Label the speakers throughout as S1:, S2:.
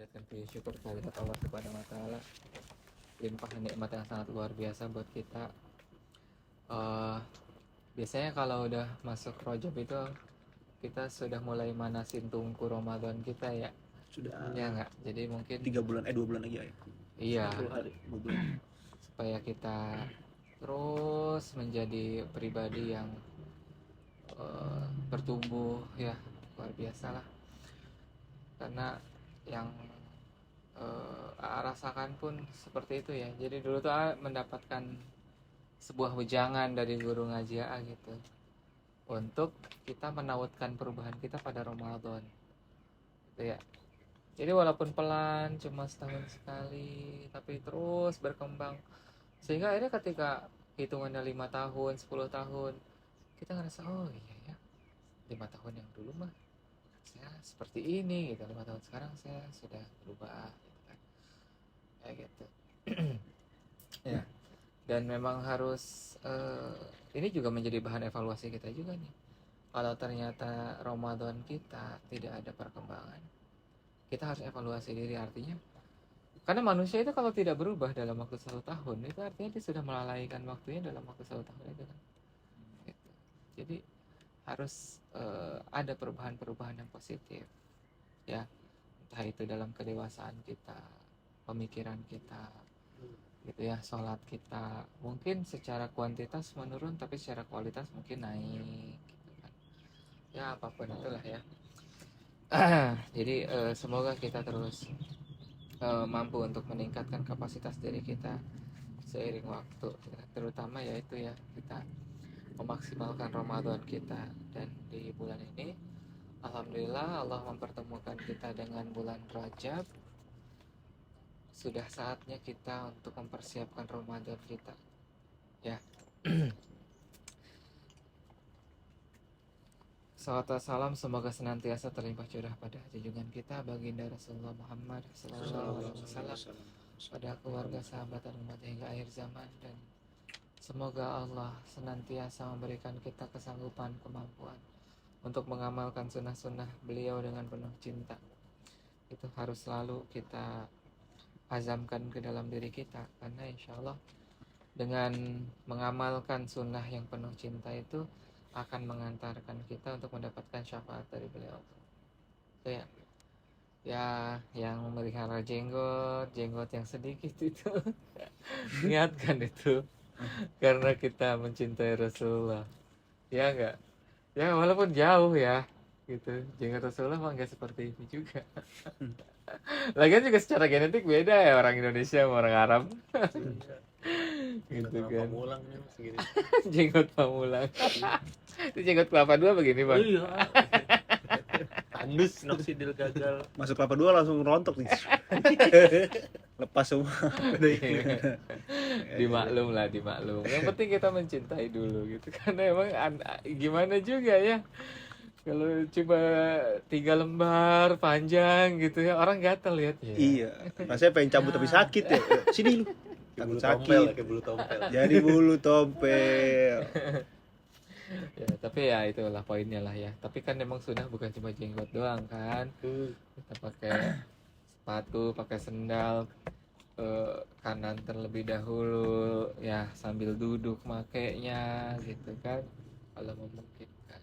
S1: Panjatkan puji syukur kehadirat Allah Subhanahu wa taala. Limpahan nikmat yang sangat luar biasa buat kita. Biasanya kalau udah masuk Rajab itu kita sudah mulai manasin tungku Ramadan kita ya.
S2: Sudah
S1: Ya enggak? Jadi mungkin
S2: 2 bulan lagi ya.
S1: iya,
S2: 10 hari, 2 bulan.
S1: supaya kita terus menjadi pribadi yang bertumbuh ya, luar biasa lah. Karena yang rasakan pun seperti itu ya. Jadi dulu tuh mendapatkan sebuah wejangan dari guru ngaji gitu untuk kita menautkan perubahan kita pada Ramadan gitu ya. Jadi walaupun pelan, cuma setahun sekali, tapi terus berkembang, sehingga akhirnya ketika hitungannya 5 tahun, 10 tahun, kita ngerasa oh iya ya, 5 tahun yang dulu mah saya seperti ini gitu, 5 tahun sekarang saya sudah berubah gitu kan, kayak gitu. Ya, dan memang harus ini juga menjadi bahan evaluasi kita juga nih. Kalau ternyata Ramadan kita tidak ada perkembangan, kita harus evaluasi diri. Artinya karena manusia itu kalau tidak berubah dalam waktu 1 tahun, itu artinya dia sudah melalaikan waktunya dalam waktu 1 tahun itu kan gitu. Jadi harus ada perubahan-perubahan yang positif ya, entah itu dalam kedewasaan kita, pemikiran kita gitu ya, sholat kita mungkin secara kuantitas menurun tapi secara kualitas mungkin naik gitu kan ya, apapun itulah ya. Jadi semoga kita terus mampu untuk meningkatkan kapasitas diri kita seiring waktu, terutama yaitu ya kita memaksimalkan Ramadan kita. Dan di bulan ini alhamdulillah Allah mempertemukan kita dengan bulan Rajab. Sudah saatnya kita untuk mempersiapkan Ramadan kita ya. Salawat dan salam semoga senantiasa terlimpah curah pada junjungan kita baginda Rasulullah Muhammad SAW, pada keluarga, sahabat dan umat hingga akhir zaman. Dan semoga Allah senantiasa memberikan kita kesanggupan, kemampuan untuk mengamalkan sunnah-sunnah beliau dengan penuh cinta. Itu harus selalu kita azamkan ke dalam diri kita, karena insya Allah dengan mengamalkan sunnah yang penuh cinta itu akan mengantarkan kita untuk mendapatkan syafaat dari beliau. Itu ya, yang memelihara jenggot yang sedikit itu ingatkan itu karena kita mencintai Rasulullah ya enggak ya, walaupun jauh ya gitu, jenggot Rasulullah mah enggak seperti ini juga. Lagian juga secara genetik beda ya, orang Indonesia sama orang Arab. Gitu kan.
S2: Pamulang nih segini.
S1: Jenggot pamulang. Itu jenggot kelapa dua begini bang.
S2: Iya. Andus noksidil gagal. Masuk kelapa 2 langsung rontok nih. Lepas semua.
S1: Dimaklum. Yang penting kita mencintai dulu gitu. Karena emang gimana juga ya, kalau coba 3 lembar panjang gitu ya, orang gatel lihat ya.
S2: Iya. Rasanya pengen cabut tapi sakit ya. Sini lu. Takut sakit.
S3: Kayak bulu tompel.
S2: Jadi bulu tompel.
S1: Ya, tapi ya itulah poinnya lah ya. Tapi kan emang sudah bukan cuma jenggot doang kan. Kita pakai sepatu, pakai sendal kanan terlebih dahulu ya, sambil duduk makainya gitu kan, kalau memungkinkan.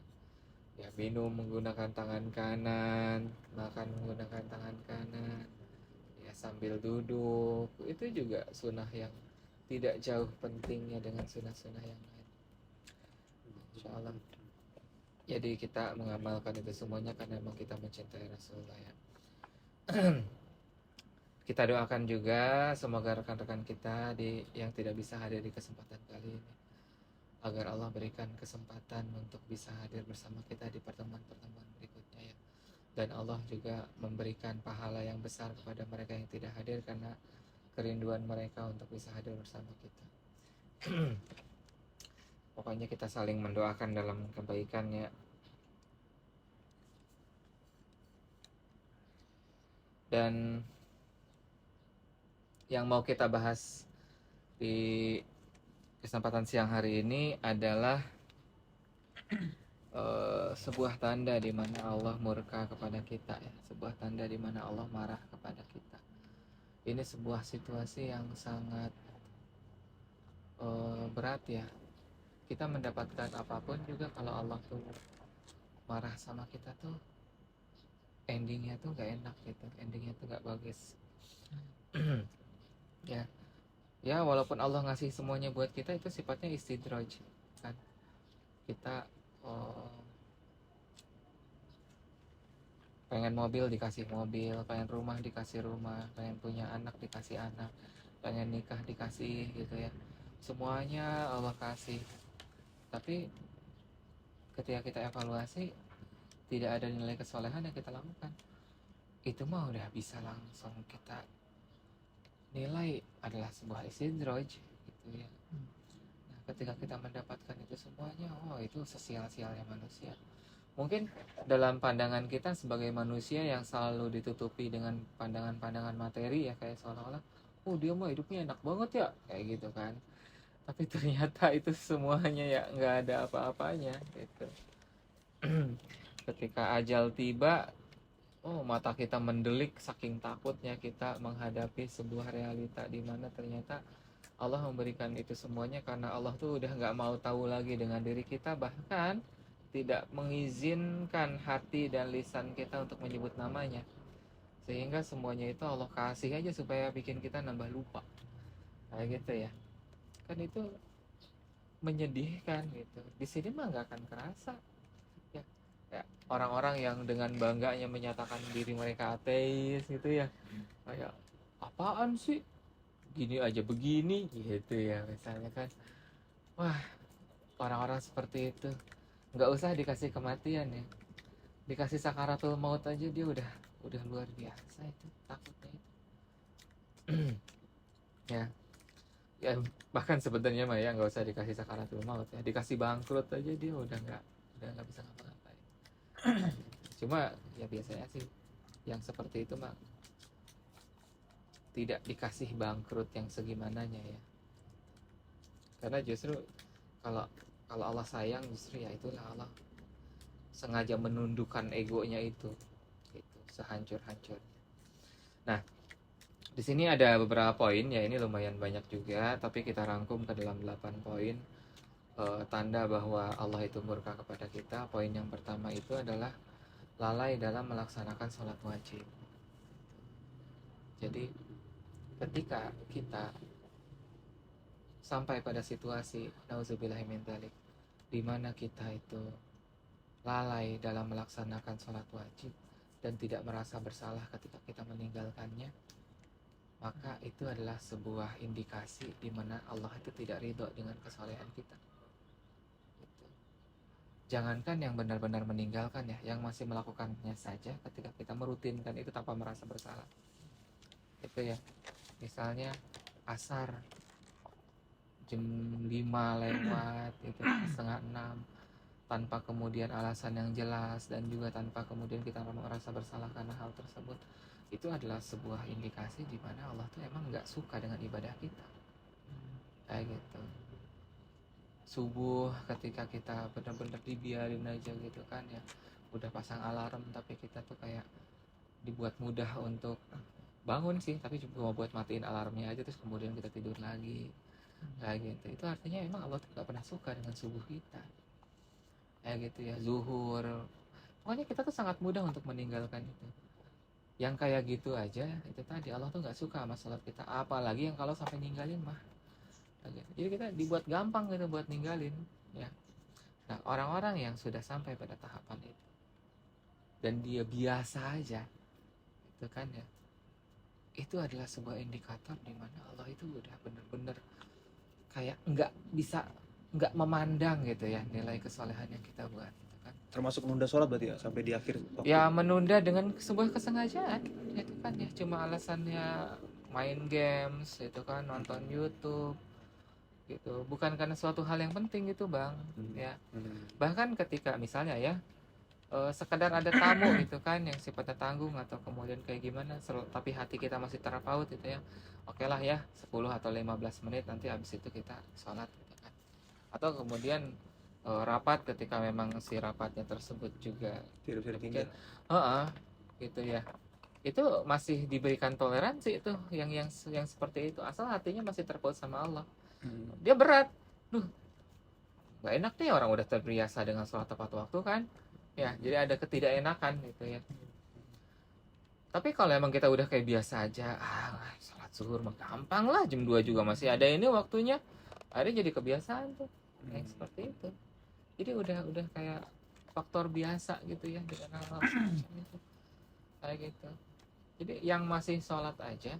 S1: Ya, minum menggunakan tangan kanan, makan menggunakan tangan kanan. Ya, sambil duduk. Itu juga sunnah yang tidak jauh pentingnya dengan sunnah-sunnah yang lain. Insyaallah. Jadi kita mengamalkan itu semuanya karena memang kita mencintai Rasulullah ya. Kita doakan juga semoga rekan-rekan kita yang tidak bisa hadir di kesempatan kali ini, agar Allah berikan kesempatan untuk bisa hadir bersama kita di pertemuan-pertemuan berikutnya ya. Dan Allah juga memberikan pahala yang besar kepada mereka yang tidak hadir karena kerinduan mereka untuk bisa hadir bersama kita. Pokoknya kita saling mendoakan dalam kebaikannya. Dan yang mau kita bahas di kesempatan siang hari ini adalah sebuah tanda di mana Allah murka kepada kita ya, sebuah tanda di mana Allah marah kepada kepada kita. Ini sebuah situasi yang sangat berat ya. Kita mendapatkan apapun juga kalau Allah tuh marah sama kita tuh endingnya tuh gak enak gitu, endingnya tuh gak bagus. Ya, ya walaupun Allah ngasih semuanya buat kita, itu sifatnya istidraj kan. Kita pengen mobil dikasih mobil, pengen rumah dikasih rumah, pengen punya anak dikasih anak, pengen nikah dikasih gitu ya, semuanya Allah kasih. Tapi ketika kita evaluasi, tidak ada nilai kesolehan yang kita lakukan, itu mah udah bisa langsung kita nilai adalah sebuah istidraj gitu ya. Nah, ketika kita mendapatkan itu semuanya, oh itu sesial-sialnya manusia. Mungkin dalam pandangan kita sebagai manusia yang selalu ditutupi dengan pandangan-pandangan materi ya, kayak seolah-olah oh dia mah hidupnya enak banget ya, kayak gitu kan. Tapi ternyata itu semuanya ya nggak ada apa-apanya gitu. Ketika ajal tiba, oh mata kita mendelik saking takutnya kita menghadapi sebuah realita di mana ternyata Allah memberikan itu semuanya karena Allah tuh udah nggak mau tahu lagi dengan diri kita, bahkan tidak mengizinkan hati dan lisan kita untuk menyebut namanya, sehingga semuanya itu Allah kasih aja supaya bikin kita nambah lupa, kayak gitu ya. Kan itu menyedihkan gitu. Di sini mah nggak akan kerasa ya. Ya, orang-orang yang dengan bangganya menyatakan diri mereka ateis gitu ya, kayak apaan sih gini aja begini gitu ya misalnya kan. Wah, orang-orang seperti itu nggak usah dikasih kematian ya, dikasih sakaratul maut aja dia udah luar biasa itu takutnya itu. Ya, ya bahkan sebenarnya mah ya nggak usah dikasih sakaratul maut ya, dikasih bangkrut aja dia udah nggak bisa ngapa-ngapain. Cuma ya biasanya sih yang seperti itu mah tidak dikasih bangkrut yang segimananya ya, karena justru kalau kalau Allah sayang, justru ya itulah Allah sengaja menundukkan egonya itu gitu, sehancur-hancur. Nah, di sini ada beberapa poin ya, ini lumayan banyak juga, tapi kita rangkum ke dalam 8 poin tanda bahwa Allah itu murka kepada kita. Poin yang pertama itu adalah lalai dalam melaksanakan sholat wajib. Jadi ketika kita sampai pada situasi nauzubillahi min dzalik di mana kita itu lalai dalam melaksanakan sholat wajib dan tidak merasa bersalah ketika kita meninggalkannya, maka itu adalah sebuah indikasi di mana Allah itu tidak ridho dengan kesolehan kita. Gitu. Jangankan yang benar-benar meninggalkan ya, yang masih melakukannya saja ketika kita merutinkan itu tanpa merasa bersalah. Itu ya, misalnya asar jam 5 lewat itu setengah 6 tanpa kemudian alasan yang jelas dan juga tanpa kemudian kita merasa bersalah karena hal tersebut, itu adalah sebuah indikasi di mana Allah tuh emang nggak suka dengan ibadah kita, kayak gitu. Subuh ketika kita benar-benar dibiarin aja gitu kan ya, udah pasang alarm tapi kita tuh kayak dibuat mudah untuk bangun sih, tapi cuma buat matiin alarmnya aja terus kemudian kita tidur lagi, kayak gitu. Itu artinya emang Allah tuh gak pernah suka dengan subuh kita, kayak gitu ya. Zuhur, pokoknya kita tuh sangat mudah untuk meninggalkan itu. Yang kayak gitu aja itu tadi Allah tuh gak suka sama salat kita, apalagi yang kalau sampai ninggalin mah, kayak gitu. Jadi kita dibuat gampang gitu buat ninggalin ya. Nah, orang-orang yang sudah sampai pada tahapan itu dan dia biasa aja itu kan ya, itu adalah sebuah indikator di mana Allah itu udah bener-bener kayak nggak memandang gitu ya nilai kesolehan yang kita buat gitu kan.
S2: Termasuk menunda sholat berarti ya sampai di akhir waktu.
S1: Ya menunda dengan sebuah kesengajaan itu kan ya, cuma alasannya main games itu kan, nonton YouTube gitu, bukan karena suatu hal yang penting gitu bang. Ya bahkan ketika misalnya ya sekadar ada tamu gitu kan yang sifatnya tanggung atau kemudian kayak gimana tapi hati kita masih terpaut gitu ya, oke lah ya 10 atau 15 menit nanti habis itu kita sholat gitu kan. Atau kemudian rapat ketika memang si rapatnya tersebut juga
S2: tidak bisa ditinggal.
S1: gitu ya, itu masih diberikan toleransi itu yang seperti itu, asal hatinya masih terpaut sama Allah. Dia berat, duh nggak enak nih, orang udah terbiasa dengan sholat tepat waktu kan ya, jadi ada ketidakenakan gitu ya. Tapi kalau emang kita udah kayak biasa aja, sholat zuhur mah gampang lah, jam 2 juga masih ada ini waktunya, ada jadi kebiasaan tuh yang seperti itu. Jadi udah kayak faktor biasa gitu ya dengan hal-hal semacam itu kayak gitu. Jadi yang masih sholat aja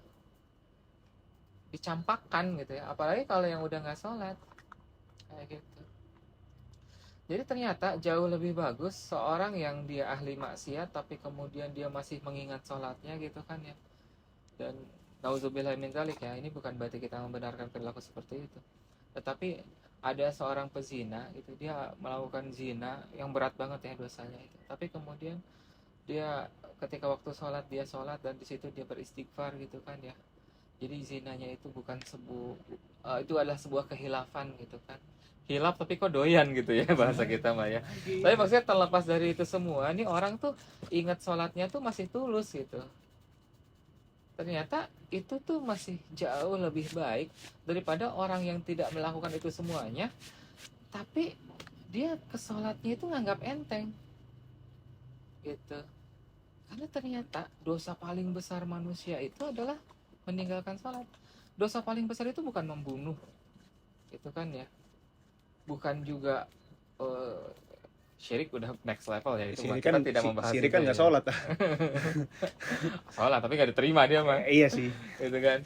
S1: dicampakkan gitu ya, apalagi kalau yang udah nggak sholat kayak gitu. Jadi ternyata jauh lebih bagus seorang yang dia ahli maksiat tapi kemudian dia masih mengingat sholatnya gitu kan ya. Dan nauzubillah min dzalik ya, ini bukan berarti kita membenarkan perilaku seperti itu. Tetapi ada seorang pezina itu, dia melakukan zina yang berat banget ya dosanya itu. Tapi kemudian dia ketika waktu sholat dia sholat dan di situ dia beristighfar gitu kan ya. Jadi zinanya itu bukan itu adalah sebuah kehilafan gitu kan. Hilaf tapi kok doyan gitu ya bahasa kita mah ya. Tapi maksudnya terlepas dari itu semua, nih orang tuh ingat sholatnya tuh masih tulus gitu. Ternyata itu tuh masih jauh lebih baik daripada orang yang tidak melakukan itu semuanya, tapi dia ke sholatnya itu nganggap enteng gitu. Karena ternyata dosa paling besar manusia itu adalah meninggalkan sholat. Dosa paling besar itu bukan membunuh, itu kan ya, bukan juga syirik udah next level ya, itu
S2: Syirik
S1: kita
S2: kan,
S1: tidak membahas
S2: syirik kan
S1: itu
S2: nggak
S1: ya.
S2: sholat.
S1: Sholat tapi nggak diterima dia mah,
S2: Iya sih.
S1: gitu kan.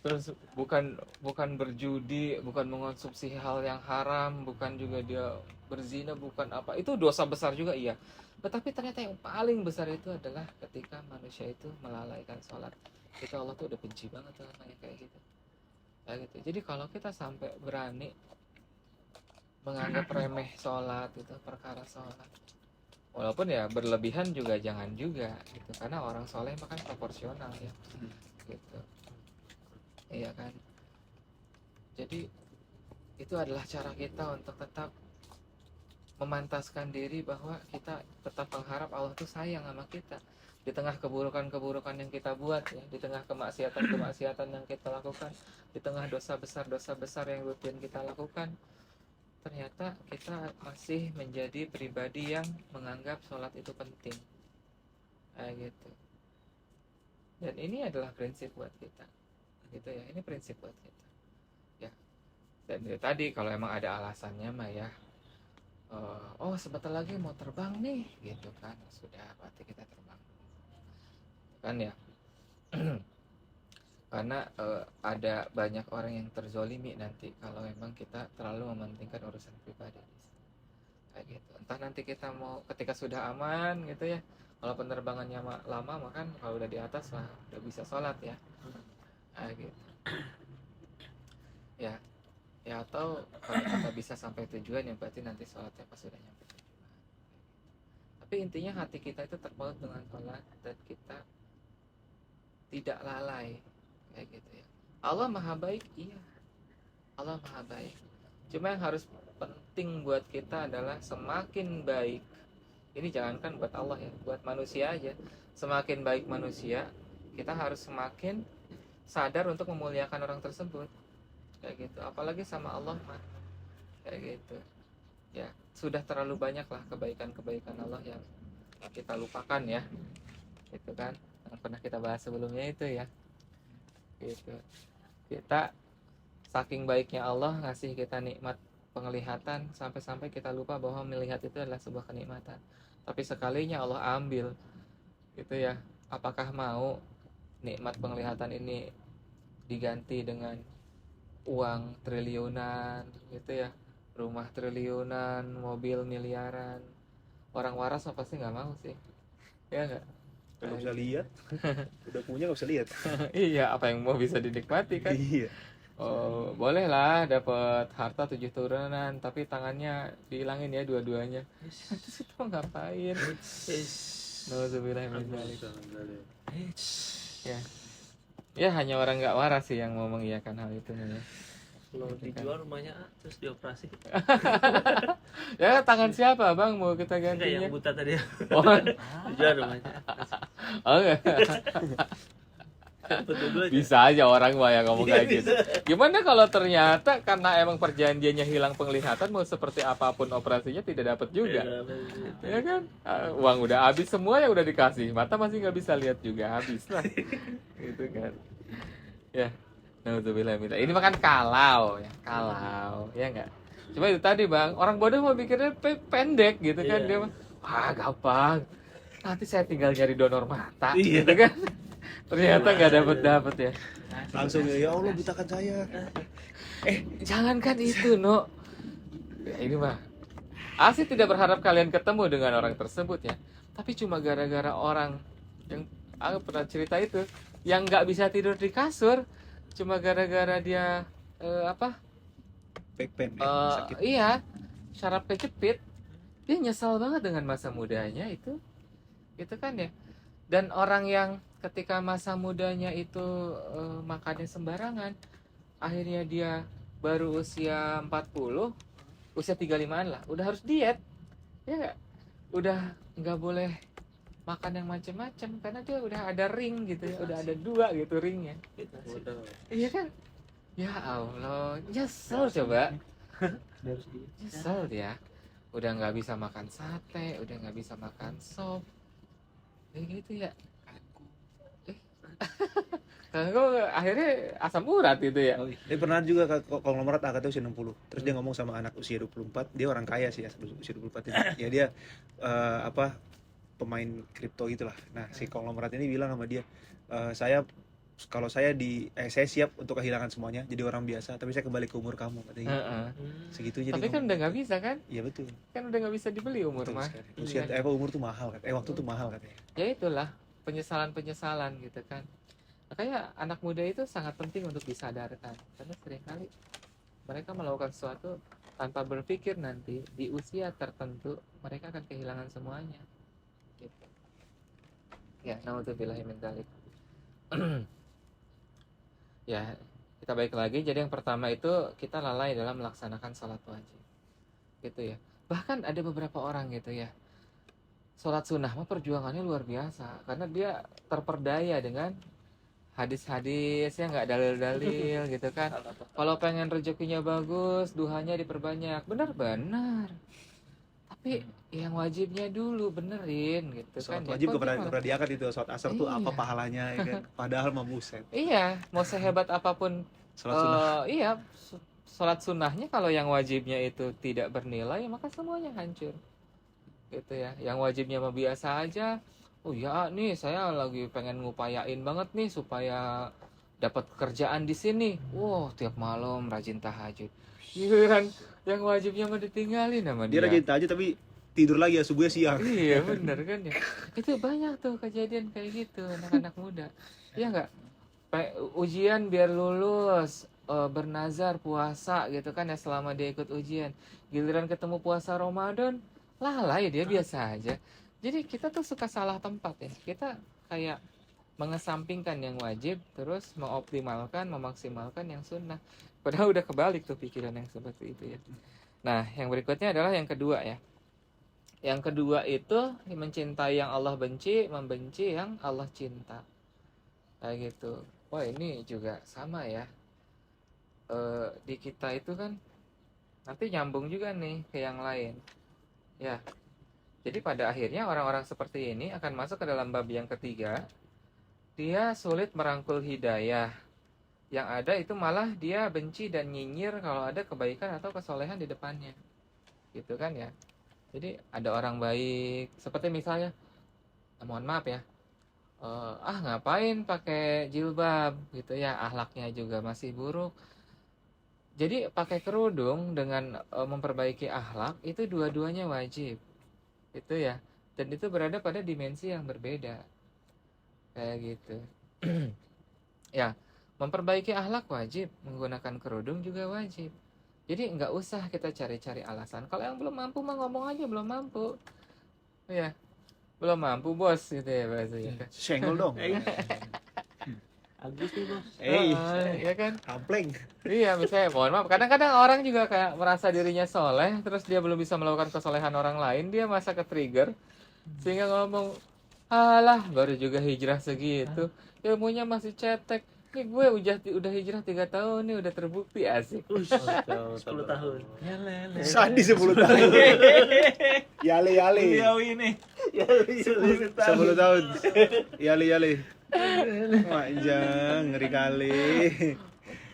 S1: Terus bukan berjudi, bukan mengonsumsi hal yang haram, bukan juga dia berzina, bukan apa, itu dosa besar juga iya. Tetapi ternyata yang paling besar itu adalah ketika manusia itu melalaikan sholat. Itu Allah tuh udah benci banget tuh kayak gitu. Kayak gitu. Jadi kalau kita sampai berani menganggap remeh sholat itu, perkara sholat, walaupun ya berlebihan juga jangan juga gitu, karena orang soleh makan proporsional ya gitu. Iya kan. Jadi itu adalah cara kita untuk tetap memantaskan diri bahwa kita tetap mengharap Allah tuh sayang sama kita di tengah keburukan-keburukan yang kita buat ya, di tengah kemaksiatan-kemaksiatan yang kita lakukan, di tengah dosa besar yang rutin kita lakukan. Ternyata kita masih menjadi pribadi yang menganggap sholat itu penting gitu. Dan ini adalah prinsip buat kita gitu ya, ini prinsip buat kita ya. Dan ya, tadi kalau emang ada alasannya mah ya, oh sebentar lagi mau terbang nih gitu kan, sudah berarti kita terbang kan ya. Karena ada banyak orang yang terzolimi nanti kalau memang kita terlalu mementingkan urusan pribadi kayak gitu. Entah nanti kita mau ketika sudah aman gitu ya, kalau penerbangannya lama makan, kalau udah di atas lah udah bisa sholat ya gitu ya. Ya atau kalau kita bisa sampai tujuan ya berarti nanti sholatnya pas sudah nyampe tujuan. Tapi intinya hati kita itu terpaut dengan sholat dan kita tidak lalai kayak gitu ya. Allah maha baik, iya, Allah maha baik. Cuma yang harus penting buat kita adalah semakin baik, ini jangankan buat Allah ya, buat manusia aja, semakin baik manusia, kita harus semakin sadar untuk memuliakan orang tersebut kayak gitu. Apalagi sama Allah mah kayak gitu ya, sudah terlalu banyak lah kebaikan-kebaikan Allah yang kita lupakan ya, itu kan yang pernah kita bahas sebelumnya itu ya gitu. Kita saking baiknya Allah ngasih kita nikmat penglihatan, sampai-sampai kita lupa bahwa melihat itu adalah sebuah kenikmatan. Tapi sekalinya Allah ambil gitu ya, apakah mau nikmat penglihatan ini diganti dengan uang triliunan gitu ya, rumah triliunan, mobil miliaran? Orang waras pasti nggak mau sih ya nggak.
S2: Kalau bisa lihat, udah punya nggak bisa lihat.
S1: Iya, apa yang mau bisa dinikmati kan.
S2: Iya.
S1: Oh, boleh lah dapat harta 7 turunan tapi tangannya dihilangin ya dua-duanya. Terus itu mau ngapain? Nauzubillah min dzalik. Ya. Ya hanya orang nggak waras sih yang mau mengiyakan hal itu ya.
S3: Kalau dijual rumahnya terus dioperasi.
S1: Ya tangan siapa bang mau kita
S3: Enggak,
S1: gantinya?
S3: yang buta tadi.
S1: Oh,
S3: Dijual rumahnya.
S1: Oh, enggak.
S3: Betul aja.
S1: Bisa aja orang mah yang ngomong kayak gitu. Gimana kalau ternyata karena emang perjanjiannya hilang penglihatan, mau seperti apapun operasinya tidak dapat juga. Ya kan? Uang udah habis semua yang udah dikasih, mata masih nggak bisa lihat juga, habis lah. Gitu kan. Ya. Nauzubillah minta. Ini makan kalau ya enggak. Cuma itu tadi Bang, orang bodoh mau pikirnya pendek gitu kan,
S3: Iya.
S1: dia mah, wah gampang. Nanti saya tinggal nyari donor mata,
S2: Iya.
S1: gitu kan. Ternyata nggak dapet ya.
S2: Langsung ya Allah butakan saya.
S1: Jangankan itu, No. Ya, ini mah. Asli tidak berharap kalian ketemu dengan orang tersebut ya. Tapi cuma gara-gara orang yang aku pernah cerita itu, yang nggak bisa tidur di kasur, cuma gara-gara dia
S2: Back pain sakit.
S1: iya, syaraf kejepit. Dia nyesal banget dengan masa mudanya itu kan ya. Dan orang yang ketika masa mudanya itu makannya sembarangan, akhirnya dia baru usia 40, usia 35-an lah, udah harus diet. Ya nggak? Udah nggak boleh makan yang macam-macam karena dia udah ada ring gitu ya, udah ada 2 gitu ringnya. Iya kan? Ya Allah, nyesel coba. Nyesel dia. Udah nggak bisa makan sate, udah nggak bisa makan sop. Kayak gitu ya. Kanggo akhirnya asam urat gitu ya.
S2: Dia pernah juga konglomerat angkatnya usia 60. Terus dia ngomong sama anak usia 24, dia orang kaya sih ya, usia 24 ini. Ya dia pemain kripto gitulah. Nah, si konglomerat ini bilang sama dia, saya siap untuk kehilangan semuanya jadi orang biasa, tapi saya kembali ke umur kamu katanya gitu. Segitu jadi.
S1: Tapi kan udah nggak bisa kan?
S2: Iya betul.
S1: Kan udah nggak bisa dibeli umur
S2: Betul
S1: mah.
S2: sekali. Usia umur tuh mahal kan. Waktu tuh mahal katanya.
S1: Ya itulah penyesalan gitu kan. Makanya anak muda itu sangat penting untuk disadarkan karena seringkali mereka melakukan sesuatu tanpa berpikir nanti di usia tertentu mereka akan kehilangan semuanya. Gitu. Ya, naudzubillahi min dzalik. Ya, kita balik lagi. Jadi yang pertama itu kita lalai dalam melaksanakan sholat wajib, gitu ya. Bahkan ada beberapa orang gitu ya, sholat sunnah mah perjuangannya luar biasa karena dia terperdaya dengan hadis-hadis ya, nggak dalil-dalil gitu kan. Kalau pengen rezekinya bagus, duhanya diperbanyak, benar-benar. Tapi yang wajibnya dulu benerin gitu
S2: Sholat
S1: kan.
S2: wajib
S1: Kok
S2: gak
S1: gimana?
S2: pernah diangkat itu. Sholat asar tuh apa
S1: Iya.
S2: pahalanya ya kan. Padahal mah buset.
S1: Iya, mau sehebat apapun
S2: Sholat sunnah.
S1: iya, sholat sunnahnya kalau yang wajibnya itu tidak bernilai, maka semuanya hancur. Gitu ya. Yang wajibnya mah biasa aja. Oh ya, nih saya lagi pengen ngupayain banget nih supaya dapat kerjaan di sini. Wow, tiap malam rajin tahajud. Giliran yang wajibnya mah ditinggalin sama
S2: Dia
S1: dia.
S2: rajin tahajud tapi tidur lagi ya subuhnya siang.
S1: Iya bener kan ya. Itu banyak tuh kejadian kayak gitu anak-anak muda. Iya nggak? Ujian biar lulus, bernazar puasa gitu kan ya selama dia ikut ujian. Giliran ketemu puasa Ramadan, lalai dia biasa aja. Jadi kita tuh suka salah tempat ya. Kita kayak mengesampingkan yang wajib, terus mengoptimalkan, memaksimalkan yang sunnah. Padahal udah kebalik tuh pikiran yang seperti itu ya. Nah, yang berikutnya adalah yang kedua ya. Yang kedua itu mencintai yang Allah benci, membenci yang Allah cinta. Kayak gitu. Wah, ini juga sama ya. Di kita itu kan nanti nyambung juga nih ke yang lain. Ya. Jadi pada akhirnya orang-orang seperti ini akan masuk ke dalam bab yang ketiga. Dia sulit merangkul hidayah. Yang ada itu malah dia benci dan nyinyir kalau ada kebaikan atau kesolehan di depannya. Gitu kan ya. Jadi ada orang baik, seperti misalnya, mohon maaf ya, ngapain pakai jilbab gitu ya, akhlaknya juga masih buruk. Jadi pakai kerudung dengan memperbaiki akhlak itu dua-duanya wajib, itu ya. Dan itu berada pada dimensi yang berbeda, kayak gitu. Ya, memperbaiki akhlak wajib, menggunakan kerudung juga wajib. Jadi nggak usah kita cari-cari alasan. Kalau yang belum mampu mah ngomong aja belum mampu. Ya, belum mampu bos gitu ya bahasanya.
S2: Senggol dong.
S3: Agus nih bos.
S1: Ya kan?
S2: Kampleng.
S1: Iya, misalnya mohon maaf. Kadang-kadang orang juga kayak merasa dirinya soleh, terus dia belum bisa melakukan kesolehan orang lain, dia masa ke trigger sehingga ngomong, Alah, baru juga hijrah segitu, ilmunya masih cetek. Nih gue udah hijrah 3 tahun nih, udah terbukti asik.
S3: 10 tahun.
S4: Ya lele.
S2: Sadi 10 tahun. Yale yale.
S4: Beliau ini.
S3: Ya,
S2: 10 tahun. Yale yale. Wajah ngeri kali.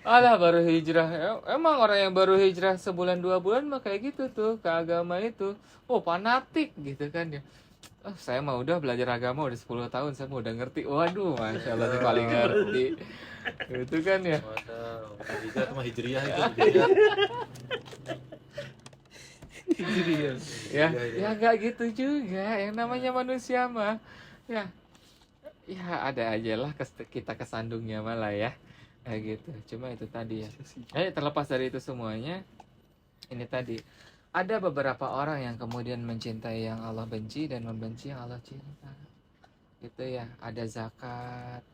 S1: Alah, baru hijrah. Emang orang yang baru hijrah sebulan 2 bulan mah kayak gitu tuh ke agama itu. Oh, fanatik gitu kan ya. Oh, saya mah udah belajar agama udah 10 tahun, saya mah udah ngerti. Waduh, Masya Allah nih paling ngerti. Itu kan ya.
S4: Waduh, hijrah sama hijriah itu.
S1: Ya, ya nggak gitu juga. Yang namanya manusia mah ya, ya ada aja lah kita kesandungnya malah ya. Kayak gitu. Cuma itu tadi ya. Terlepas dari itu semuanya, ini tadi ada beberapa orang yang kemudian mencintai yang Allah benci dan membenci yang Allah cinta. Gitu ya. Ada zakat.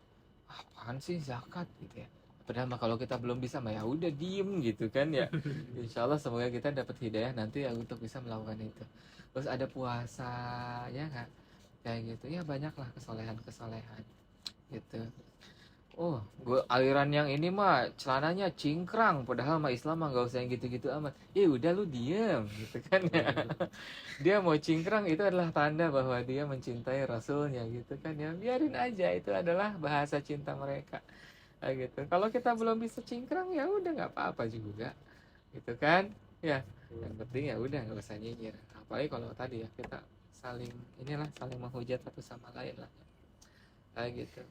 S1: Apaan sih zakat gitu ya. Padahal mah kalau kita belum bisa mah ya udah diem gitu kan ya. Insya Allah semoga kita dapat hidayah nanti ya untuk bisa melakukan itu. Terus ada puasa ya nggak? Kayak gitu ya, banyaklah kesolehan-kesolehan gitu. Oh, gue aliran yang ini mah celananya cingkrang, padahal mah Islam mah gak usah yang gitu-gitu amat. Ya udah lu diem gitu kan ya. Dia mau cingkrang itu adalah tanda bahwa dia mencintai Rasulnya gitu kan ya. Biarin aja, itu adalah bahasa cinta mereka. Kayak gitu. Kalau kita belum bisa cingkrang ya udah nggak apa-apa juga. Gitu kan? Ya. Yang penting ya udah nggak usah nyinyir. Apalagi kalau tadi ya kita saling saling menghujat satu sama lain lah. Kayak gitu.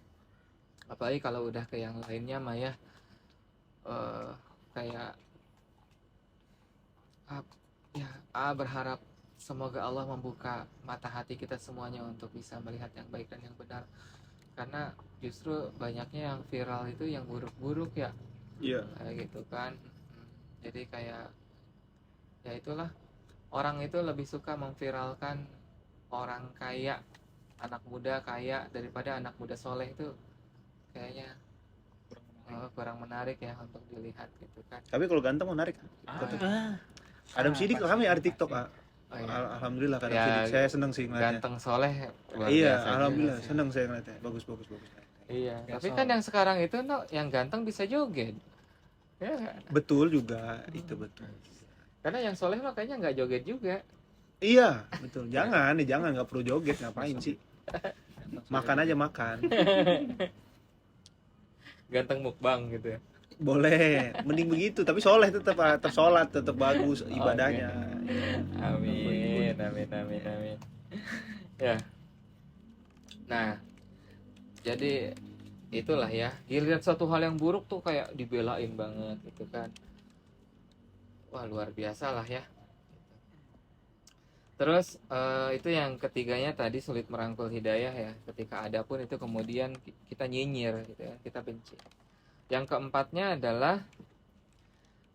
S1: Apalagi kalau udah ke yang lainnya mah ya kayak berharap semoga Allah membuka mata hati kita semuanya untuk bisa melihat yang baik dan yang benar, karena justru banyaknya yang viral itu yang buruk-buruk ya.
S2: Iya.
S1: Kayak gitu kan. Jadi kayak ya itulah, orang itu lebih suka memviralkan orang kaya, anak muda kaya daripada anak muda soleh. Itu kayaknya kurang menarik ya untuk dilihat gitu kan.
S2: Tapi kalau ganteng menarik. Adam Sidik kami ada TikTok.
S1: Oh, iya.
S2: Alhamdulillah Adam
S1: Ya,
S2: Sidik. Saya senang sih ngeliatnya.
S1: Ganteng soleh luar
S2: Iya,
S1: biasa
S2: alhamdulillah
S1: juga sih.
S2: senang saya ngeliatnya. Bagus.
S1: Iya,
S4: Ya,
S1: tapi
S4: so-
S1: kan yang sekarang itu yang ganteng bisa joget. Ya, nggak?
S2: Betul juga, itu betul.
S1: Karena yang soleh mah kayaknya nggak joget juga.
S2: Iya, betul. Jangan nggak perlu joget, ngapain sih? Makan aja makan.
S1: Ganteng mukbang gitu ya.
S2: Boleh, mending begitu. Tapi soleh tetap sholat, tetap bagus ibadahnya.
S1: Amin. Ya. Nah, jadi itulah ya. Dilihat suatu hal yang buruk tuh kayak dibelain banget gitu kan. Wah, luar biasa lah ya. Terus itu yang ketiganya tadi, sulit merangkul hidayah ya. Ketika ada pun itu kemudian kita nyinyir gitu ya, kita benci. Yang keempatnya adalah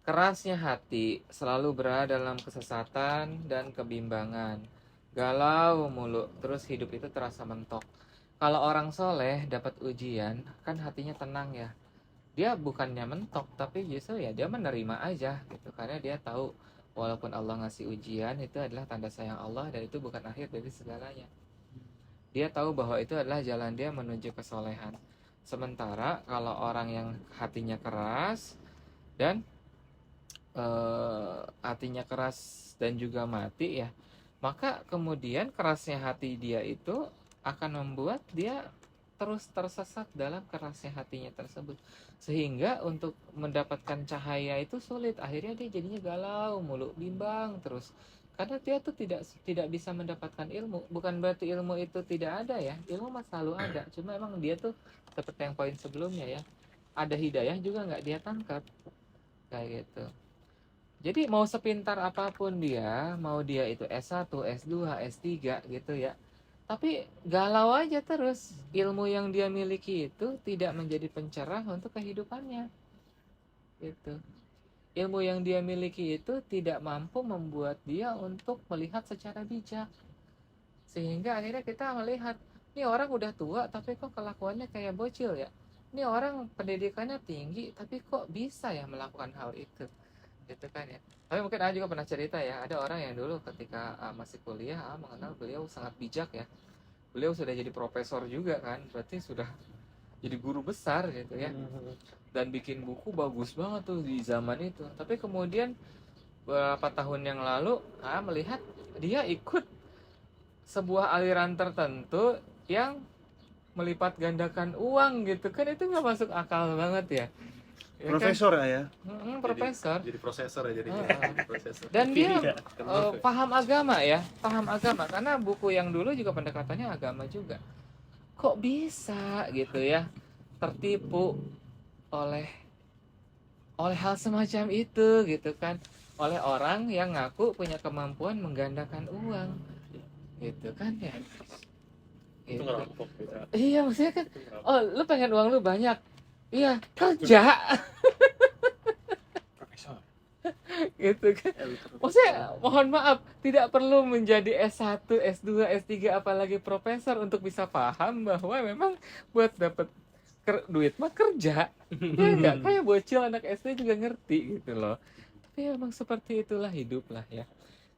S1: kerasnya hati, selalu berada dalam kesesatan dan kebimbangan. Galau mulu, terus hidup itu terasa mentok. Kalau orang soleh dapat ujian, kan hatinya tenang ya. Dia bukannya mentok, tapi justru ya dia menerima aja gitu. Karena dia tahu walaupun Allah ngasih ujian itu adalah tanda sayang Allah, dan itu bukan akhir dari segalanya. Dia tahu bahwa itu adalah jalan dia menuju kesolehan. Sementara kalau orang yang hatinya keras dan hatinya keras dan juga mati ya, maka kemudian kerasnya hati dia itu akan membuat dia terus tersesat dalam kerasnya hatinya tersebut, sehingga untuk mendapatkan cahaya itu sulit. Akhirnya dia jadinya galau mulu, bimbang terus, karena dia tuh tidak bisa mendapatkan ilmu. Bukan berarti ilmu itu tidak ada ya, ilmu mah selalu ada, cuma emang dia tuh seperti yang poin sebelumnya ya, ada hidayah juga nggak dia tangkap kayak gitu. Jadi mau sepintar apapun dia, mau dia itu S1, S2, S3 gitu ya, tapi galau aja terus. Ilmu yang dia miliki itu tidak menjadi pencerah untuk kehidupannya gitu. Ilmu yang dia miliki itu tidak mampu membuat dia untuk melihat secara bijak, sehingga akhirnya kita melihat, ini orang udah tua tapi kok kelakuannya kayak bocil ya, ini orang pendidikannya tinggi tapi kok bisa ya melakukan hal itu gitu kan ya. Tapi mungkin juga pernah cerita ya, ada orang yang dulu ketika masih kuliah mengenal beliau sangat bijak ya. beliau sudah jadi profesor juga kan, berarti sudah jadi guru besar gitu ya, dan bikin buku bagus banget tuh di zaman itu. Tapi kemudian beberapa tahun yang lalu melihat dia ikut sebuah aliran tertentu yang melipat gandakan uang gitu kan, itu nggak masuk akal banget ya. Ya kan?
S2: Profesor ya.
S1: Profesor.
S4: Jadi prosesor ya jadi. Prosesor.
S1: Dan dia
S3: Iya.
S1: paham agama ya, paham agama, karena buku yang dulu juga pendekatannya agama juga. Kok bisa gitu ya tertipu oleh hal semacam itu gitu kan, oleh orang yang ngaku punya kemampuan menggandakan uang gitu kan ya.
S3: Itu
S1: Gitu.
S3: ngerampok gitu.
S1: Iya maksudnya kan, oh lu pengen uang lu banyak, iya kerja
S3: Profesor.
S1: gitu kan. Maksudnya mohon maaf, tidak perlu menjadi S1, S2, S3 apalagi profesor untuk bisa paham bahwa memang buat dapat duit mah kerja. Ya enggak, kayak bocil anak SD juga ngerti gitu loh. Tapi emang seperti itulah hidup lah ya.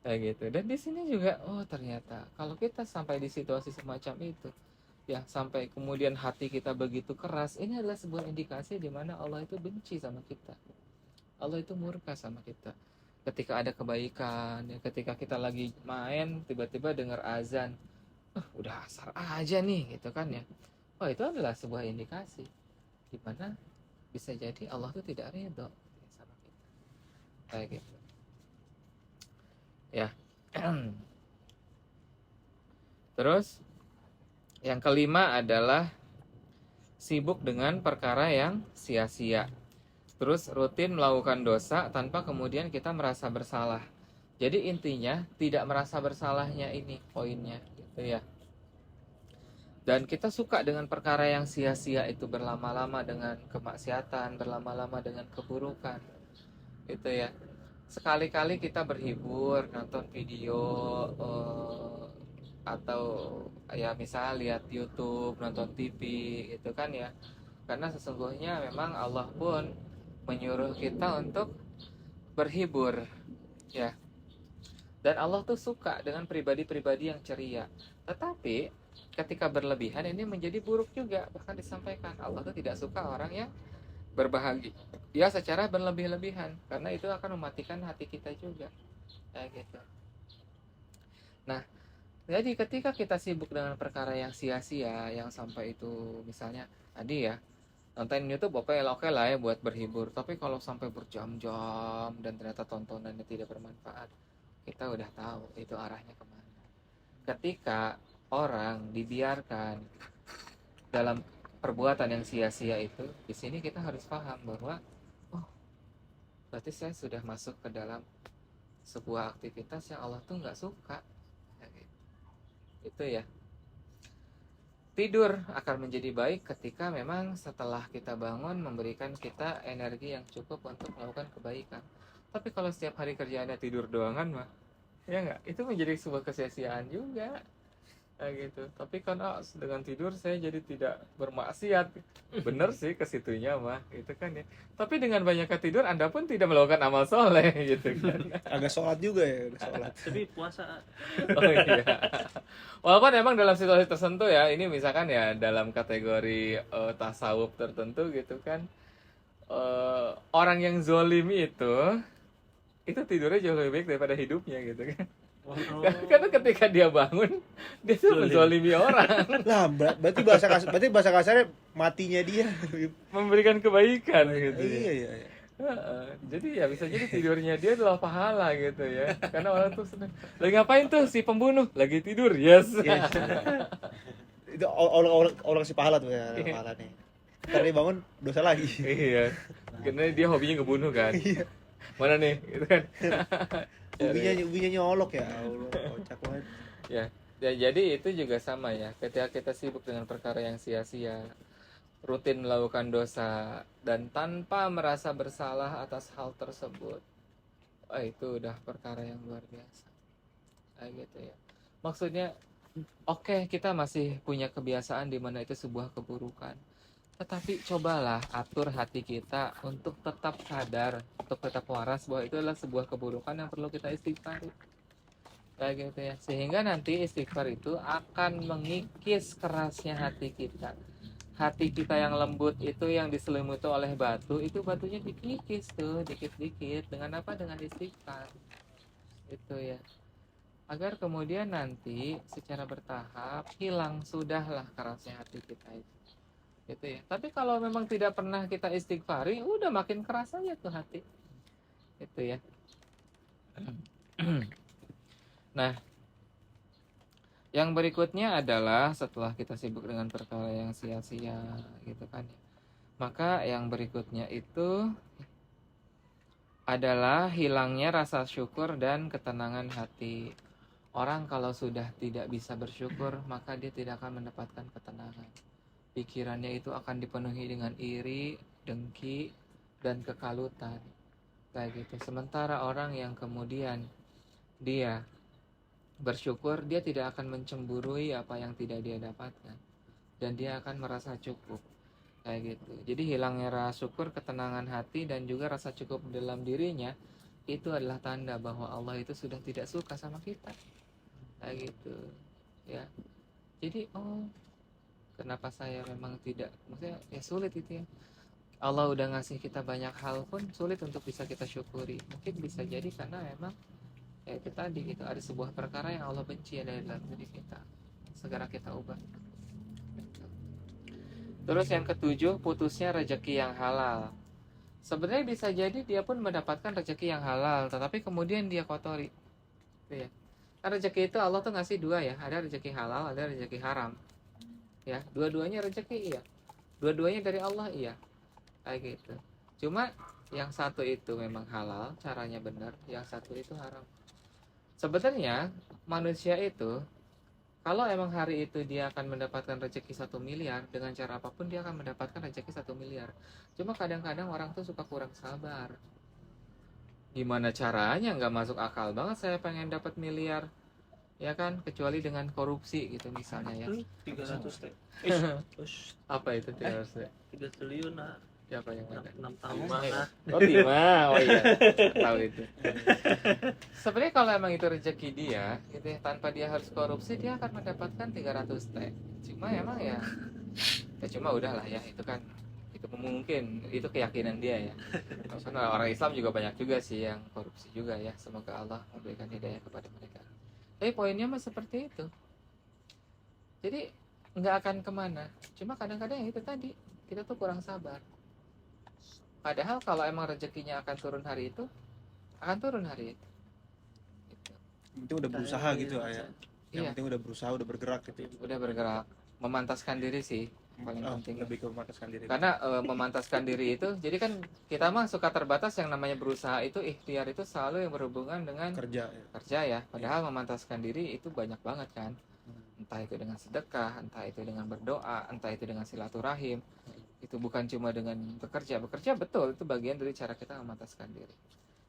S1: Kayak gitu. Dan di sini juga oh ternyata kalau kita sampai di situasi semacam itu, ya sampai kemudian hati kita begitu keras, ini adalah sebuah indikasi di mana Allah itu benci sama kita. Allah itu murka sama kita. Ketika ada kebaikan, ya, ketika kita lagi main tiba-tiba dengar azan, udah asar aja nih gitu kan ya. Oh itu adalah sebuah indikasi di mana bisa jadi Allah itu tidak ridho sama kita. Kayak gitu. Ya. Terus yang kelima adalah sibuk dengan perkara yang sia-sia. Terus rutin melakukan dosa tanpa kemudian kita merasa bersalah. Jadi intinya tidak merasa bersalahnya ini poinnya gitu ya. Dan kita suka dengan perkara yang sia-sia itu, berlama-lama dengan kemaksiatan, berlama-lama dengan keburukan gitu ya. Sekali-kali kita berhibur, nonton video atau ya misalnya lihat YouTube, nonton TV gitu kan ya. Karena sesungguhnya memang Allah pun menyuruh kita untuk berhibur ya. Dan Allah tuh suka dengan pribadi-pribadi yang ceria. Tetapi ketika berlebihan ini menjadi buruk juga. Bahkan disampaikan Allah tuh tidak suka orang yang berbahagia secara berlebih-lebihan, karena itu akan mematikan hati kita juga. Kayak gitu. Nah, jadi ketika kita sibuk dengan perkara yang sia-sia, yang sampai itu misalnya tadi ya, nonton YouTube oke lah ya buat berhibur, tapi kalau sampai berjam-jam dan ternyata tontonannya tidak bermanfaat, kita udah tahu itu arahnya kemana. Ketika orang dibiarkan dalam perbuatan yang sia-sia itu, di sini kita harus paham bahwa oh, berarti saya sudah masuk ke dalam sebuah aktivitas yang Allah tuh nggak suka. Itu ya. Tidur akan menjadi baik ketika memang setelah kita bangun memberikan kita energi yang cukup untuk melakukan kebaikan. Tapi kalau setiap hari kerjaannya tidur doangan mah, ya nggak, itu menjadi sebuah kesia-siaan juga. Nah, gitu. Tapi kan dengan tidur saya jadi tidak bermaksiat. Bener sih ke situnya mah, gitu kan ya. Tapi dengan banyaknya tidur Anda pun tidak melakukan amal soleh gitu kan.
S2: Agak sholat juga ya, sholat.
S3: Tapi puasa.
S1: Oh iya. Walaupun emang dalam situasi tertentu ya, ini misalkan ya dalam kategori tasawuf tertentu gitu kan, orang yang zolim itu tidurnya jauh lebih baik daripada hidupnya gitu kan. Karena ketika dia bangun, dia tuh menzolimi orang,
S2: Lah, berarti bahasa kasarnya matinya dia.
S1: memberikan kebaikan gitu ya.
S2: Iya.
S1: Jadi ya bisa jadi tidurnya dia adalah pahala gitu ya. Karena orang tuh seneng. Lagi ngapain tuh si pembunuh? Lagi tidur, yes.
S2: Yes. Itu orang si pahala tuh ya, pahala nih. Ntar dia bangun dosa lagi.
S1: Iya. Karena dia hobinya ngebunuh kan.
S2: Iya.
S1: Mana nih? Gitu kan.
S2: Ubinya nyolok ya Allah, kocak banget.
S1: Ya, jadi itu juga sama ya. Ketika kita sibuk dengan perkara yang sia-sia, rutin melakukan dosa dan tanpa merasa bersalah atas hal tersebut, itu udah perkara yang luar biasa. Gitu ya. Maksudnya, oke, kita masih punya kebiasaan di mana itu sebuah keburukan. Tetapi cobalah atur hati kita untuk tetap sadar, untuk tetap waras bahwa itu adalah sebuah keburukan yang perlu kita istighfari. kayak gitu ya. Sehingga nanti istighfar itu akan mengikis kerasnya hati kita. Hati kita yang lembut itu yang diselimuti oleh batu, itu batunya dikikis tuh dikit-dikit dengan apa? Dengan istighfar. Itu ya. Agar kemudian nanti secara bertahap hilang sudahlah kerasnya hati kita itu. Gitu ya. Tapi kalau memang tidak pernah kita istighfari, udah makin keras aja tuh hati. Itu ya. Nah, yang berikutnya adalah setelah kita sibuk dengan perkara yang sia-sia gitu kan ya. Maka yang berikutnya itu adalah hilangnya rasa syukur dan ketenangan hati. Orang kalau sudah tidak bisa bersyukur, maka dia tidak akan mendapatkan ketenangan. Pikirannya itu akan dipenuhi dengan iri, dengki, dan kekalutan. Kayak gitu. Sementara orang yang kemudian dia bersyukur, dia tidak akan mencemburui apa yang tidak dia dapatkan, dan dia akan merasa cukup. Kayak gitu. Jadi hilangnya rasa syukur, ketenangan hati, dan juga rasa cukup dalam dirinya, itu adalah tanda bahwa Allah itu sudah tidak suka sama kita. Kayak gitu ya. Jadi kenapa saya memang tidak, maksudnya ya sulit itu ya. Allah udah ngasih kita banyak hal pun sulit untuk bisa kita syukuri. Mungkin bisa jadi karena memang ya itu tadi gitu, ada sebuah perkara yang Allah benci dari dalam diri kita, segera kita ubah. Terus yang ketujuh, putusnya rezeki yang halal. Sebenarnya bisa jadi dia pun mendapatkan rezeki yang halal, tetapi kemudian dia kotori. Gitu ya. Karena rezeki itu Allah tuh ngasih dua ya, ada rezeki halal, ada rezeki haram. Ya, dua-duanya rezeki iya. Dua-duanya dari Allah iya. Kayak gitu. Cuma yang satu itu memang halal, caranya benar, yang satu itu haram. Sebenarnya manusia itu kalau emang hari itu dia akan mendapatkan rezeki 1 miliar, dengan cara apapun dia akan mendapatkan rezeki 1 miliar. Cuma kadang-kadang orang tuh suka kurang sabar. Gimana caranya, nggak masuk akal banget saya pengen dapat miliar, ya kan? Kecuali dengan korupsi gitu misalnya ya.
S3: 300 teh.
S1: Apa itu 300?
S3: 3 triliun nah.
S1: Ya apa yang mana?
S3: 6 tahun
S4: Lima ya?
S3: nah.
S1: Oh timah, oh iya, tahu itu. Sebenarnya kalau emang itu rezeki dia, gitu ya, tanpa dia harus korupsi dia akan mendapatkan 300 T. Cuma emang ya cuma udahlah ya, itu kan itu mungkin itu keyakinan dia ya. Karena orang Islam juga banyak juga sih yang korupsi juga ya. Semoga Allah memberikan hidayah kepada mereka. Tapi poinnya mah seperti itu. Jadi nggak akan kemana. Cuma kadang-kadang yang itu tadi kita tuh kurang sabar. Padahal kalau emang rezekinya akan turun hari itu, akan turun hari itu. Gitu.
S2: Yang penting udah berusaha gitu ya. Yang
S1: Iya,
S2: penting udah berusaha, udah bergerak gitu.
S1: udah bergerak, memantaskan diri sih paling penting.
S2: Lebih ke memantaskan diri.
S1: Karena memantaskan diri itu, jadi kan kita mah suka terbatas, yang namanya berusaha itu, ikhtiar itu selalu yang berhubungan dengan
S2: kerja ya.
S1: kerja ya. Padahal memantaskan diri itu banyak banget kan. Entah itu dengan sedekah, entah itu dengan berdoa, entah itu dengan silaturahim. Itu bukan cuma dengan bekerja. Bekerja betul, itu bagian dari cara kita memantaskan diri.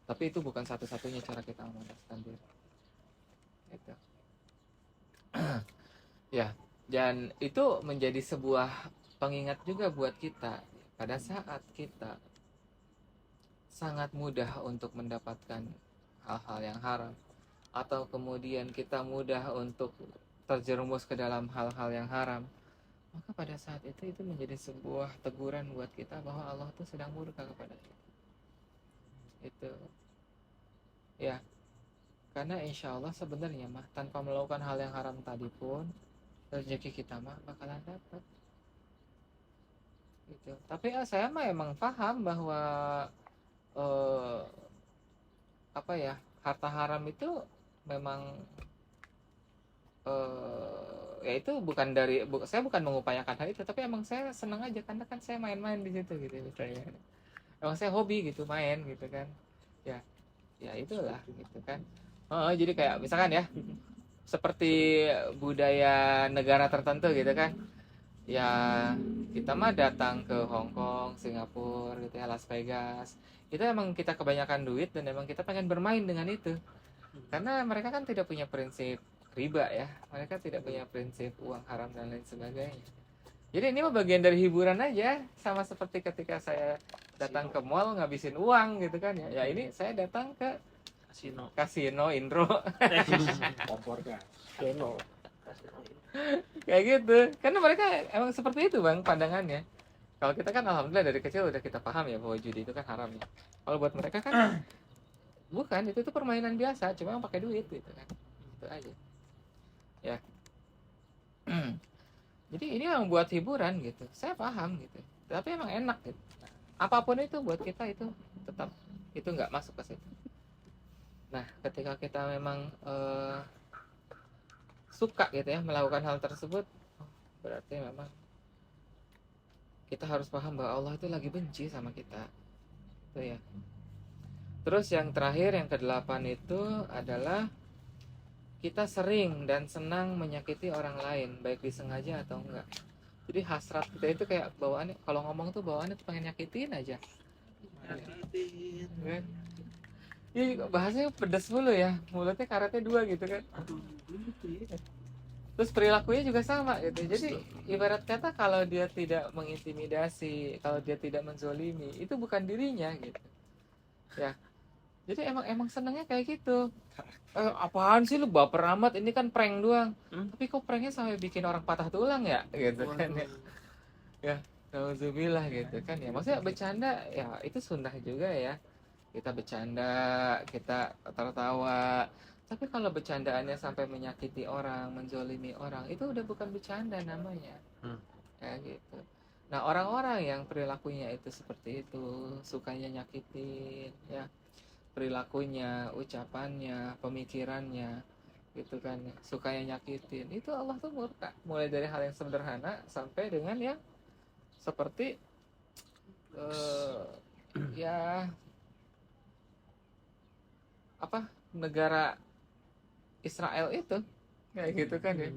S1: Tapi itu bukan satu-satunya cara kita memantaskan diri. Itu. Ya, dan itu menjadi sebuah pengingat juga buat kita pada saat kita sangat mudah untuk mendapatkan hal-hal yang haram, atau kemudian kita mudah untuk terjerumus ke dalam hal-hal yang haram, maka pada saat itu menjadi sebuah teguran buat kita bahwa Allah itu sedang murka kepada kita. Itu ya, karena insya Allah sebenarnya mah tanpa melakukan hal yang haram tadi pun rezeki kita mah bakalan dapat. Gitu. Tapi saya mah emang paham bahwa apa ya, harta haram itu memang ya itu bukan dari saya bukan mengupayakan hal itu, tapi emang saya senang aja karena kan saya main-main di situ gitu misalnya. Emang saya hobi gitu main gitu kan. Ya itulah gitu kan. Jadi kayak misalkan ya seperti budaya negara tertentu gitu kan. Ya kita mah datang ke Hong Kong, Singapura gitu ya, Las Vegas. Itu emang kita kebanyakan duit dan emang kita pengen bermain dengan itu. Karena mereka kan tidak punya prinsip riba ya. Mereka tidak punya prinsip uang haram dan lain sebagainya. Jadi ini mah bagian dari hiburan aja, sama seperti ketika saya datang ke mall ngabisin uang gitu kan ya. Ya ini saya datang ke kasino, Indro.
S5: Kompor kan.
S3: Kasino.
S1: Kayak gitu. Karena mereka emang seperti itu Bang pandangannya. Kalau kita kan alhamdulillah dari kecil udah kita paham ya bahwa judi itu kan haram ya. Kalau buat mereka kan bukan, itu tuh permainan biasa, cuma yang pakai duit gitu kan. Itu aja. Ya. Jadi ini memang buat hiburan gitu. Saya paham gitu. Tapi emang enak gitu. Apapun itu buat kita itu tetap itu nggak masuk ke situ. Nah, ketika kita memang suka gitu ya melakukan hal tersebut, berarti memang kita harus paham bahwa Allah itu lagi benci sama kita. Itu ya. Terus yang terakhir yang ke-8 itu adalah kita sering dan senang menyakiti orang lain, baik disengaja atau enggak. Jadi hasrat kita itu kayak bawaannya, kalau ngomong tuh bawaannya tuh pengen nyakitin aja.
S3: Nyakitin.
S1: Kan? Iya, bahasanya pedas mulu ya, mulutnya karetnya 2 gitu kan.
S3: Aduh, gitu ya.
S1: Terus perilakunya juga sama gitu. Jadi ibarat kata kalau dia tidak mengintimidasi, kalau dia tidak menzolimi, itu bukan dirinya gitu. Ya. Jadi emang senengnya kayak gitu. Apaan sih lu baper amat, ini kan prank doang. Tapi kok pranknya sampai bikin orang patah tulang ya gitu kan ya. Ya, nauzubillah gitu kan ya. Maksudnya bercanda ya itu sunnah juga ya. Kita bercanda, kita tertawa. Tapi kalau bercandaannya sampai menyakiti orang, menzolimi orang, itu udah bukan bercanda namanya. Ya gitu. Nah, orang-orang yang perilakunya itu seperti itu, sukanya nyakitin, ya, perilakunya, ucapannya, pemikirannya, gitu kan, sukanya nyakitin, itu Allah tuh murka. Mulai dari hal yang sederhana sampai dengan yang seperti ya apa negara Israel itu kayak gitu kan ya,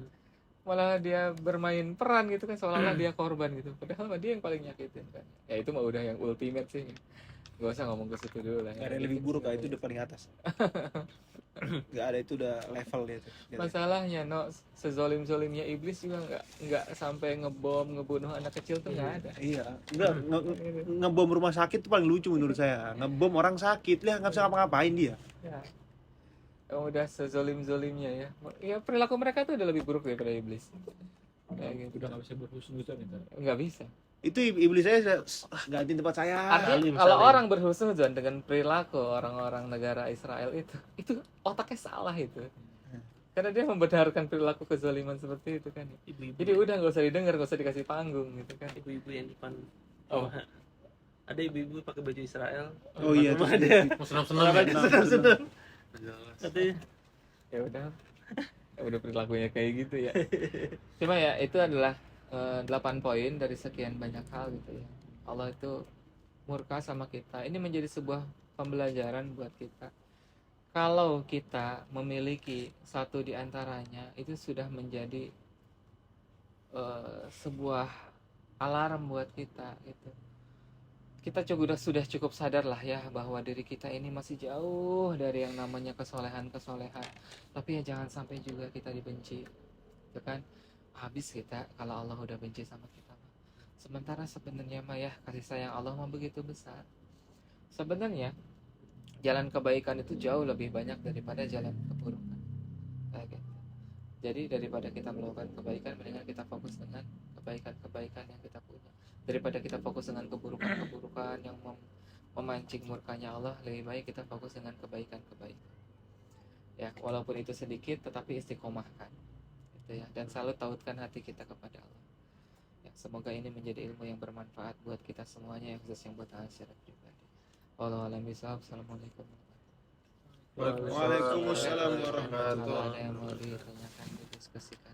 S1: malah dia bermain peran gitu kan seolah-olah dia korban gitu, padahal mah dia yang paling nyakitin kan. Ya itu mah udah yang ultimate sih, gak usah ngomong ke situ dulu lah.
S2: Gak ada yang lebih buruk, itu udah paling atas. Gak ada, itu udah level dia tuh.
S1: Masalahnya sezolim-zolimnya iblis juga nggak sampai ngebom ngebunuh anak kecil tuh nggak ada.
S2: Iya, enggak ngebom rumah sakit tuh paling lucu menurut saya. Ngebom orang sakit, lah nggak bisa ngapa-ngapain dia.
S1: Ya. Udah sezolim-zolimnya ya. Ya perilaku mereka tuh udah lebih buruk daripada iblis. Kayak gitu.
S5: Udah nggak bisa berhusnuzon itu.
S1: Nggak bisa.
S2: Itu iblis saya ganti tempat saya.
S1: Artinya kalau orang berhusnuzon dengan perilaku orang-orang negara Israel itu otaknya salah itu. Karena dia membenarkan perilaku kezaliman seperti itu kan.
S3: Ibu-ibu,
S1: Jadi udah nggak usah didengar, nggak usah dikasih panggung gitu kan.
S3: ibu-ibu yang depan.
S1: Oh.
S3: Ada ibu-ibu pakai baju Israel.
S2: Oh iya,
S3: Rumah ada.
S4: Mau senam-senam ya?
S3: Senang-senang.
S4: Jelas.
S3: Katanya.
S1: Ya udah perilakunya kayak gitu ya. Cuma ya itu adalah 8 poin dari sekian banyak hal gitu ya. Allah itu murka sama kita. Ini menjadi sebuah pembelajaran buat kita. Kalau kita memiliki satu di antaranya, itu sudah menjadi sebuah alarm buat kita gitu. Kita sudah cukup sadar lah ya bahwa diri kita ini masih jauh dari yang namanya kesolehan-kesolehan. Tapi ya jangan sampai juga kita dibenci, itu kan habis kita kalau Allah udah benci sama kita. Sementara sebenarnya mah ya kasih sayang Allah mah begitu besar. Sebenarnya jalan kebaikan itu jauh lebih banyak daripada jalan keburukan. Kayak gitu. Jadi daripada kita melakukan kebaikan, mendingan kita fokus dengan kebaikan-kebaikan yang kita punya. Daripada kita fokus dengan keburukan-keburukan yang memancing murkanya Allah, lebih baik kita fokus dengan kebaikan-kebaikan. Ya, walaupun itu sedikit, tetapi istiqomahkan, gitu ya. Dan selalu tautkan hati kita kepada Allah. Ya, semoga ini menjadi ilmu yang bermanfaat buat kita semuanya, khusus yang buat akhirat pribadi. Wallahu a'lam bishawab. Assalamualaikum.
S2: Waalaikumsalam warahmatullahi
S1: Kalau ada yang mau ditanyakan, didiskusikan.